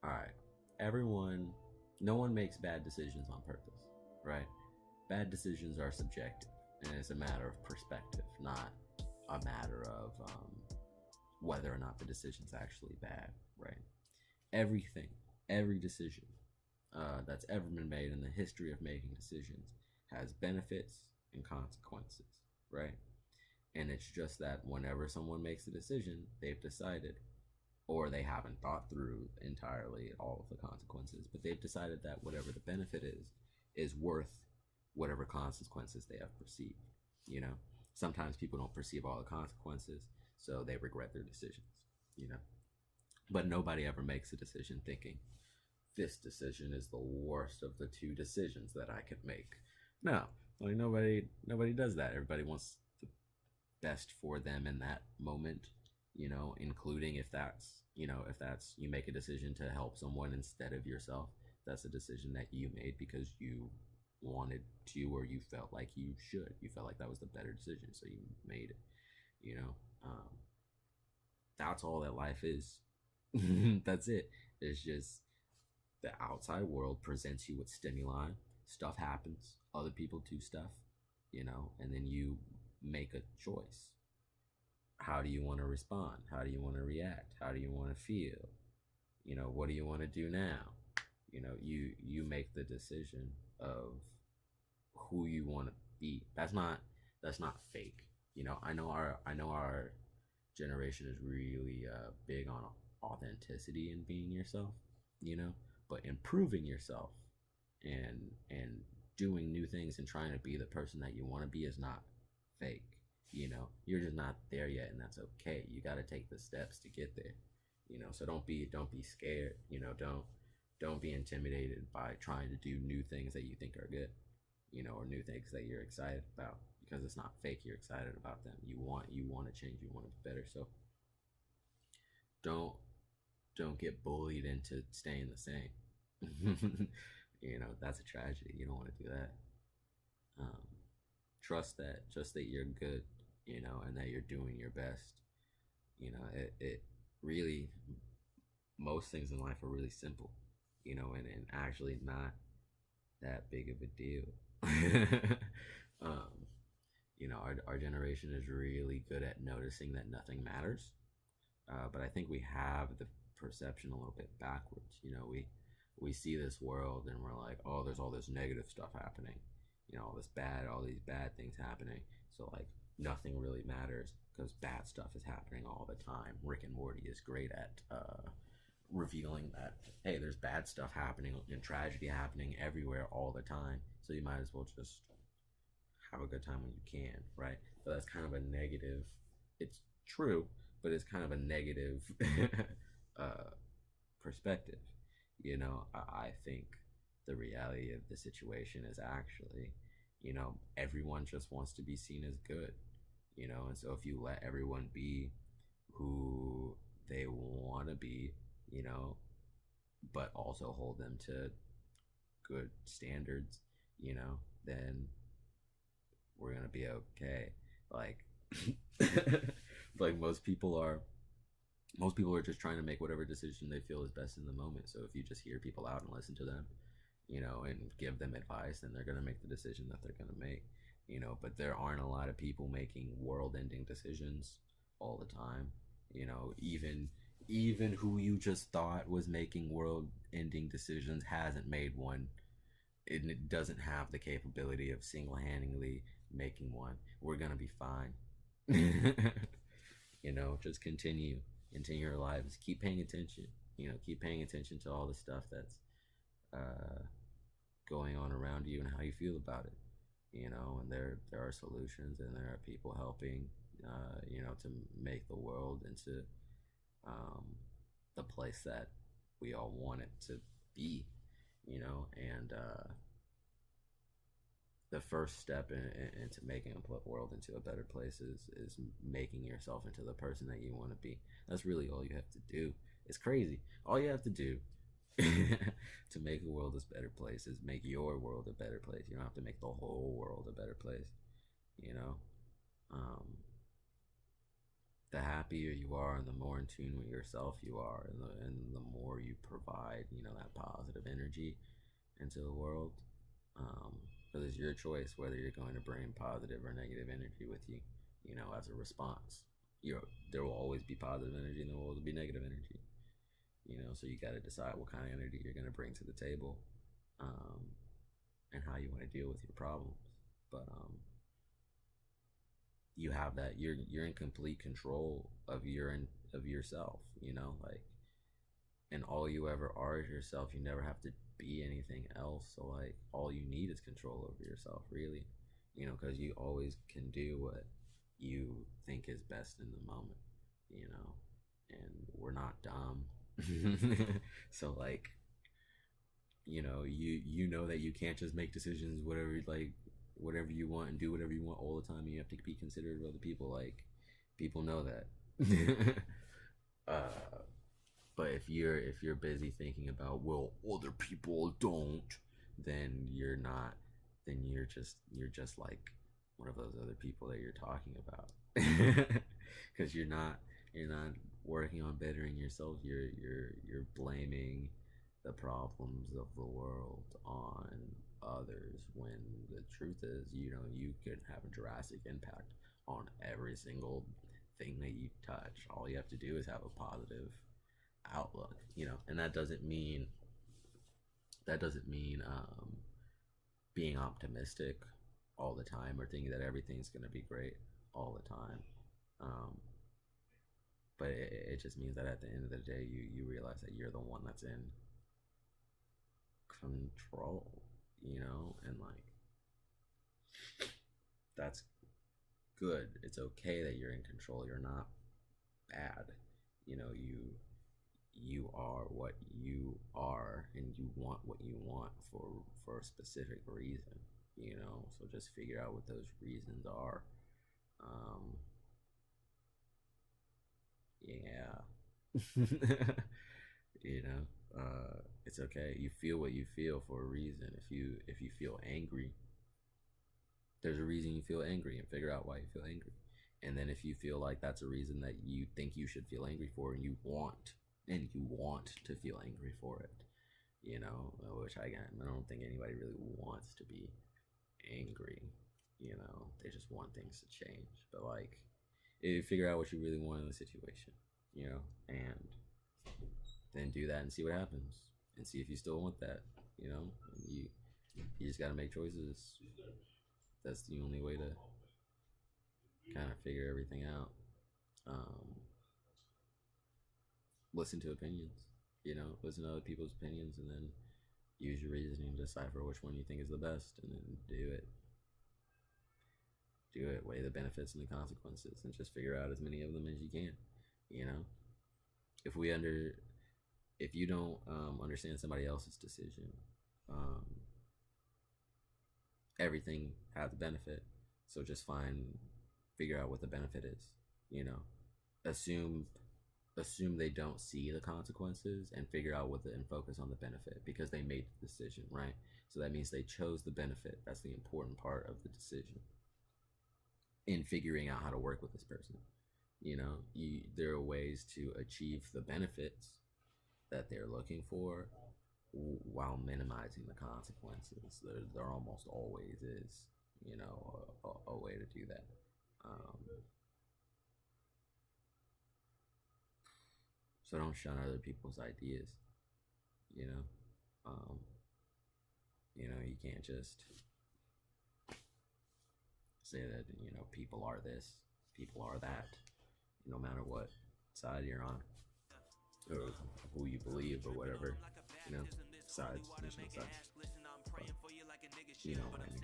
All right, everyone, no one makes bad decisions on purpose, right? Bad decisions are subjective, and it's a matter of perspective, not a matter of whether or not the decision's actually bad, right? Everything, every decision that's ever been made in the history of making decisions has benefits and consequences, right? And it's just that whenever someone makes a decision, they've decided, or they haven't thought through entirely all of the consequences, but they've decided that whatever the benefit is worth whatever consequences they have perceived. You know, sometimes people don't perceive all the consequences, so they regret their decisions. You know, but nobody ever makes a decision thinking this decision is the worst of the two decisions that I could make. No, like nobody does that. Everybody wants the best for them in that moment, including if that's you make a decision to help someone instead of yourself. That's a decision that you made because you wanted to, or you felt like you should. You felt like that was the better decision, so you made it. You know, that's all that life is. That's it. It's just the outside world presents you with stimuli. Stuff happens. Other people do stuff, and then you make a choice. How do you want to respond? How do you want to react? How do you want to feel? What do you want to do now? You make the decision of who you want to be. That's not fake. I know our generation is really big on authenticity and being yourself. You know, but improving yourself and doing new things and trying to be the person that you want to be is not fake. You're just not there yet, and that's okay. You got to take the steps to get there. So don't be scared. Don't be intimidated by trying to do new things that you think are good, or new things that you're excited about, because it's not fake. You're excited about them. You want to change. You want to be better. So don't don't get bullied into staying the same. That's a tragedy. You don't want to do that. Um, trust that you're good, and that you're doing your best. It really, most things in life are really simple, and actually not that big of a deal. um, our generation is really good at noticing that nothing matters. But I think we have the perception a little bit backwards. We see this world and we're like, oh, there's all this negative stuff happening, all these bad things happening. So like nothing really matters because bad stuff is happening all the time. Rick and Morty is great at revealing that, hey, there's bad stuff happening and tragedy happening everywhere all the time. So you might as well just have a good time when you can, right? But that's kind of a negative. It's true, but it's kind of a negative uh, perspective. I think the reality of the situation is actually, everyone just wants to be seen as good, and so if you let everyone be who they want to be, but also hold them to good standards, then we're gonna be okay. Like, like most people are just trying to make whatever decision they feel is best in the moment. So if you just hear people out and listen to them, and give them advice, then they're going to make the decision that they're going to make. But there aren't a lot of people making world-ending decisions all the time. Even who you just thought was making world-ending decisions hasn't made one. It doesn't have the capability of single-handedly making one. We're going to be fine. Just continue your lives. Keep paying attention. Keep paying attention to all the stuff that's uh, going on around you and how you feel about it. And there are solutions and there are people helping. To make the world into um, the place that we all want it to be. And the first step into making a world into a better place is making yourself into the person that you want to be. That's really all you have to do. It's crazy. All you have to do to make a world a better place is make your world a better place. You don't have to make the whole world a better place. You know, um, the happier you are, and the more in tune with yourself you are, and the more you provide provide, that positive energy into the world. Because it's your choice whether you're going to bring positive or negative energy with you, as a response. There will always be positive energy and there will always be negative energy. So you got to decide what kind of energy you're going to bring to the table, and how you want to deal with your problems. But you have that you're in complete control of yourself. Like, and all you ever are is yourself. You never have to be anything else. So like, all you need is control over yourself, really. Because you always can do what you think is best in the moment. And we're not dumb. So like, you know that you can't just make decisions whatever you want and do whatever you want all the time. You have to be considerate of other people. Like, people know that. But if you're busy thinking about, well, other people don't, then you're not. Then you're just like one of those other people that you're talking about. Because you're not working on bettering yourself. You're blaming the problems of the world on others, when the truth is, you could have a drastic impact on every single thing that you touch. All you have to do is have a positive outlook, and that doesn't mean being optimistic all the time or thinking that everything's going to be great all the time. But it just means that at the end of the day, you realize that you're the one that's in control, and like, that's good. It's okay that you're in control. You're not bad. You are what you are, and you want what you want for a specific reason. So just figure out what those reasons are. Yeah. It's okay. You feel what you feel for a reason. If you feel angry, there's a reason you feel angry, and figure out why you feel angry. And then if you feel like that's a reason that you think you should feel angry for, and you want to feel angry for it, which I don't think anybody really wants to be angry. They just want things to change. But like, if you figure out what you really want in the situation, and then do that and see what happens, and see if you still want that. And you just gotta make choices. That's the only way to kind of figure everything out. Listen to opinions, listen to other people's opinions, and then use your reasoning to decipher which one you think is the best, and then do it. Weigh the benefits and the consequences, and just figure out as many of them as you can. If you don't understand somebody else's decision, everything has a benefit. So just figure out what the benefit is. Assume they don't see the consequences, and figure out and focus on the benefit, because they made the decision, right? So that means they chose the benefit. That's the important part of the decision, in figuring out how to work with this person. There are ways to achieve the benefits that they're looking for while minimizing the consequences. There almost always is, a way to do that. So don't shun other people's ideas. You can't just say that, people are this, people are that, no matter what side you're on, or who you believe, or whatever, sides, but, what I mean.